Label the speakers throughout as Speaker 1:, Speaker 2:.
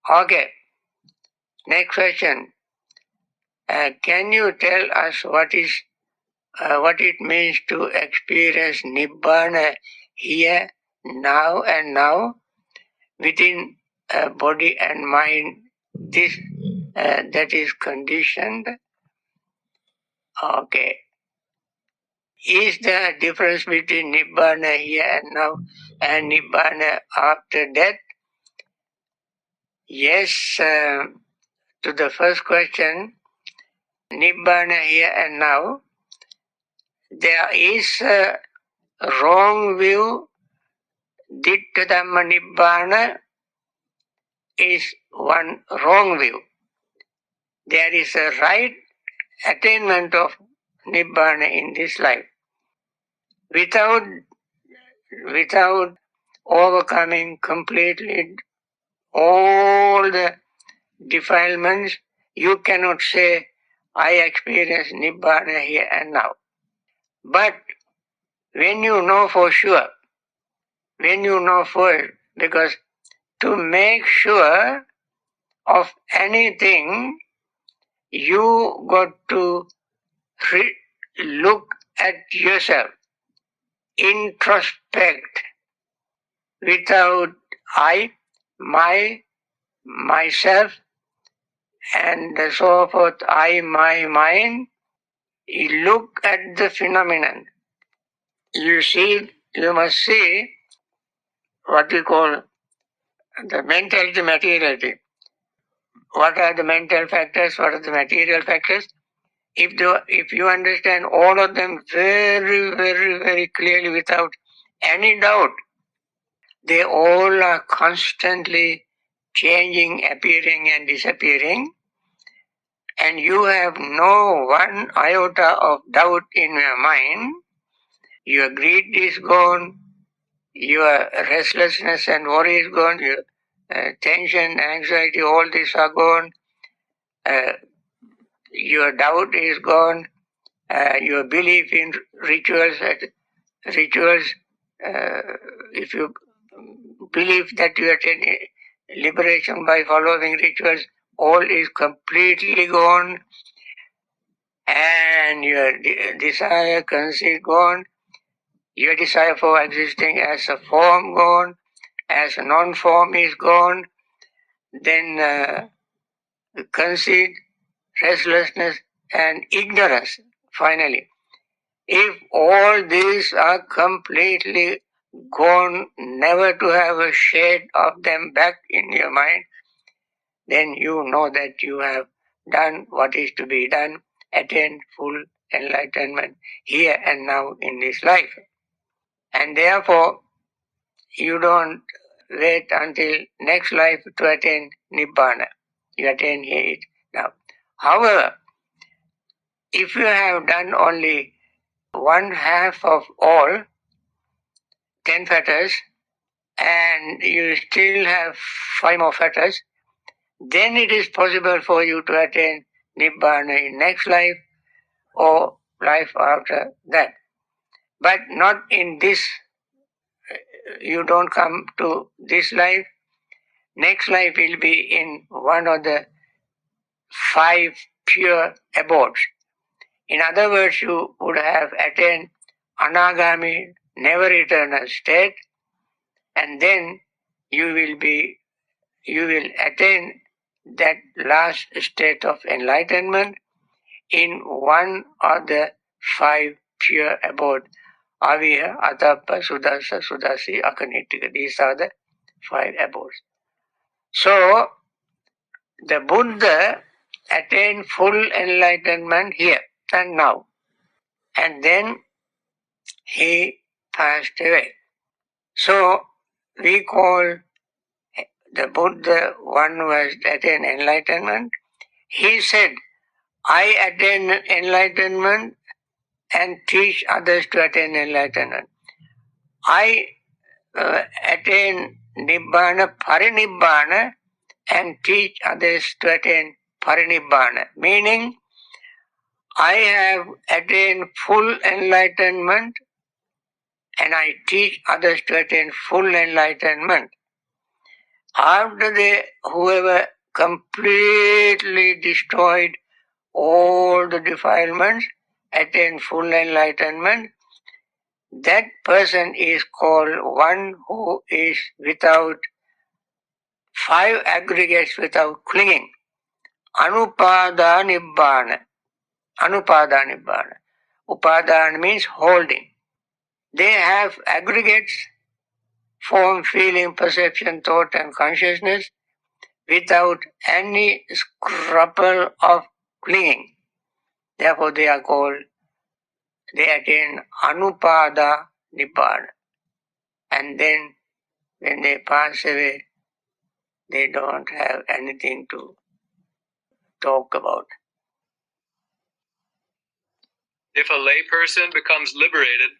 Speaker 1: Okay, next question. Can you tell us what it means to experience Nibbana here, now and now, within body and mind, this that is conditioned? Okay. Is there a difference between Nibbana here and now and Nibbana after death? Yes, to the first question, Nibbana here and now, there is a wrong view. Ditta Dhamma Nibbana is one wrong view. There is a right attainment of Nibbana in this life. Without overcoming completely all the defilements, you cannot say, I experience Nibbana here and now. But when you know for sure, because to make sure of anything, you got to look at yourself, introspect, without I, myself, and so forth, I, my, mine. You look at the phenomenon. You must see what we call the mentality, materiality. What are the mental factors? What are the material factors? If you understand all of them very, very, very clearly without any doubt, they all are constantly changing, appearing and disappearing, and you have no one iota of doubt in your mind. Your greed is gone, your restlessness and worry is gone, your tension, anxiety, all these are gone, your doubt is gone, your belief in rituals, if you believe that you attain liberation by following rituals, all is completely gone, and your desire, conceit gone, your desire for existing as a form gone, as a non-form is gone, then conceit, restlessness and ignorance finally. If all these are completely gone, never to have a shade of them back in your mind, then you know that you have done what is to be done, attained full enlightenment here and now in this life. And therefore, you don't wait until next life to attain Nibbana. You attain it now. However, if you have done only one half of all 10 fetters and you still have 5 more fetters, then it is possible for you to attain Nibbana in next life or life after that. But not in this, you don't come to this life. Next life will be in one of the 5 pure abodes. In other words, you would have attained Anagami, never eternal state, and then you will attain that last state of enlightenment in one of the 5 pure abode. Aviha, Atapa, Sudasa, Sudasi, Akanitika. These are the 5 abodes. So, the Buddha attained full enlightenment here and now. And then he passed away. So, we call the Buddha one who has attained enlightenment. He said, I attain enlightenment and teach others to attain enlightenment. I attain Nibbana, Parinibbana, and teach others to attain Parinibbana. Meaning, I have attained full enlightenment and I teach others to attain full enlightenment. After whoever completely destroyed all the defilements, attained full enlightenment, that person is called one who is without 5 aggregates, without clinging. Anupada Nibbana. Anupada Nibbana. Upadana means holding. They have aggregates, form, feeling, perception, thought and consciousness without any scruple of clinging. Therefore they are called, they attain Anupada Nibbana. And then when they pass away, they don't have anything to talk about.
Speaker 2: If a layperson becomes liberated,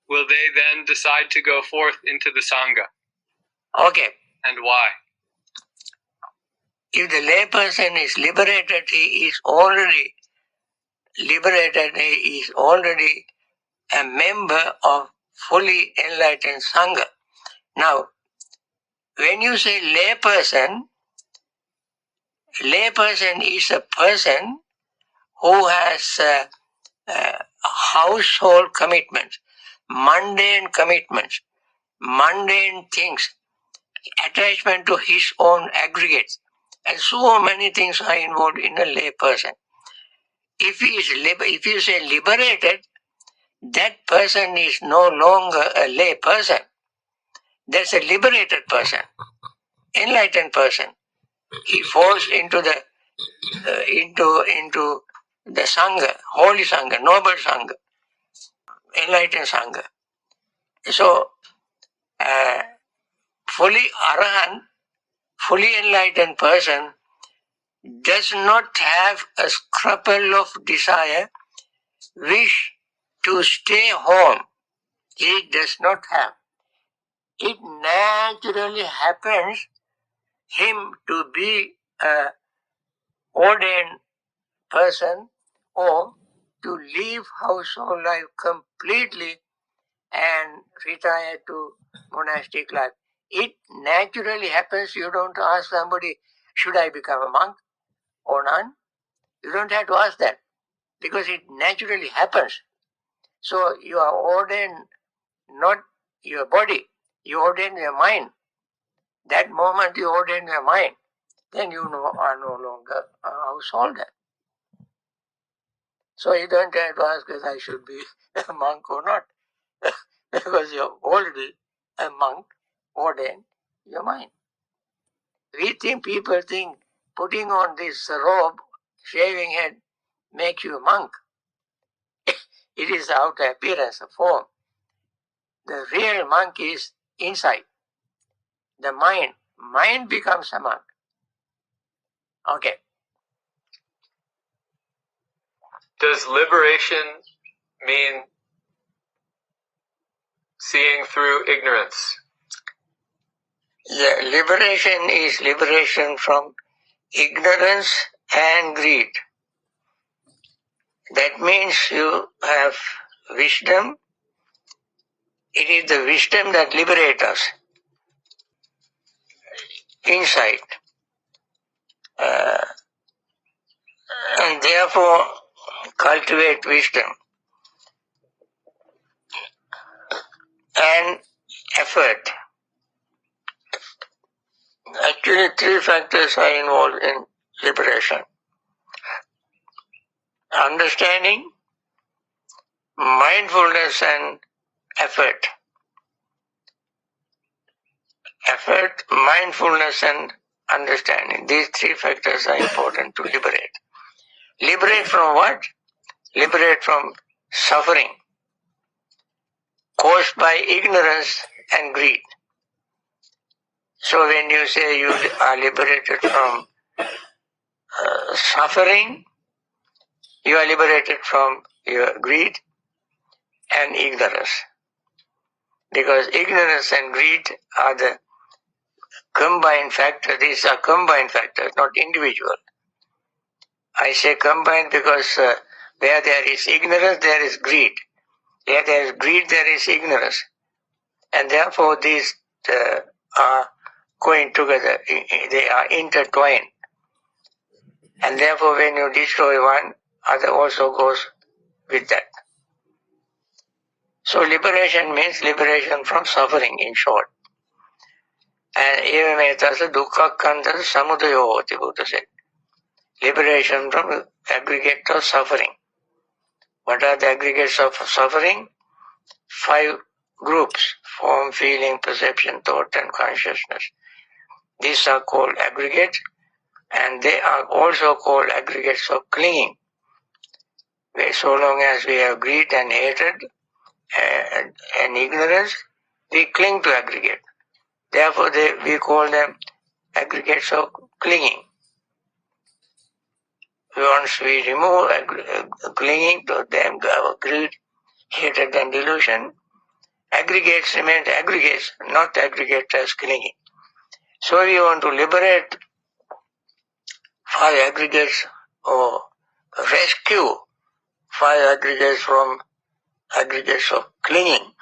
Speaker 2: will they then decide to go forth into the Sangha?
Speaker 1: Okay.
Speaker 2: And why?
Speaker 1: If the layperson is liberated, he is already liberated, he is already a member of fully enlightened Sangha. Now, when you say layperson is a person who has household commitments, mundane things, attachment to his own aggregates, and so many things are involved in a layperson. If you say liberated, that person is no longer a lay person. That's a liberated person, enlightened person. He falls into the into the Sangha, holy Sangha, noble Sangha, enlightened Sangha. So, fully Arahant, fully enlightened person does not have a scruple of desire, wish to stay home. He does not have. It naturally happens him to be a ordained person or to leave household life completely and retire to monastic life. It naturally happens. You don't ask somebody, should I become a monk or nun? You don't have to ask that because it naturally happens. So you are ordained not your body, you ordain your mind. That moment you ordain your mind, then you are no longer a householder. So you don't have to ask whether I should be a monk or not, because you're already a monk, ordained your mind. People think putting on this robe, shaving head, makes you a monk. It is the outer appearance, a form. The real monk is inside. The mind. Mind becomes a monk. Okay.
Speaker 2: Does liberation mean seeing through ignorance?
Speaker 1: Yeah, liberation is liberation from ignorance and greed. That means you have wisdom. It is the wisdom that liberates us. Insight. And therefore cultivate wisdom and effort. Actually, 3 factors are involved in liberation: understanding, mindfulness and effort. Effort, mindfulness and understanding. These 3 factors are important to liberate. Liberate from what? Liberate from suffering caused by ignorance and greed. So when you say you are liberated from suffering, you are liberated from your greed and ignorance. Because ignorance and greed are the combined factors. These are combined factors, not individual. I say combined because where there is ignorance, there is greed. Where there is greed, there is ignorance. And therefore these are going together. They are intertwined. And therefore, when you destroy one, other also goes with that. So liberation means liberation from suffering, in short. And even metasa dukkha kanda samudayo hoti, Buddha said. Liberation from the aggregate of suffering. What are the aggregates of suffering? 5 groups: form, feeling, perception, thought, and consciousness. These are called aggregates, and they are also called aggregates of clinging. Where so long as we have greed and hatred and ignorance, we cling to aggregate. Therefore, we call them aggregates of clinging. Once we remove clinging to them, greed, hatred, and delusion, aggregates remain aggregates, not aggregate as clinging. So we want to liberate 5 aggregates or rescue 5 aggregates from aggregates of clinging.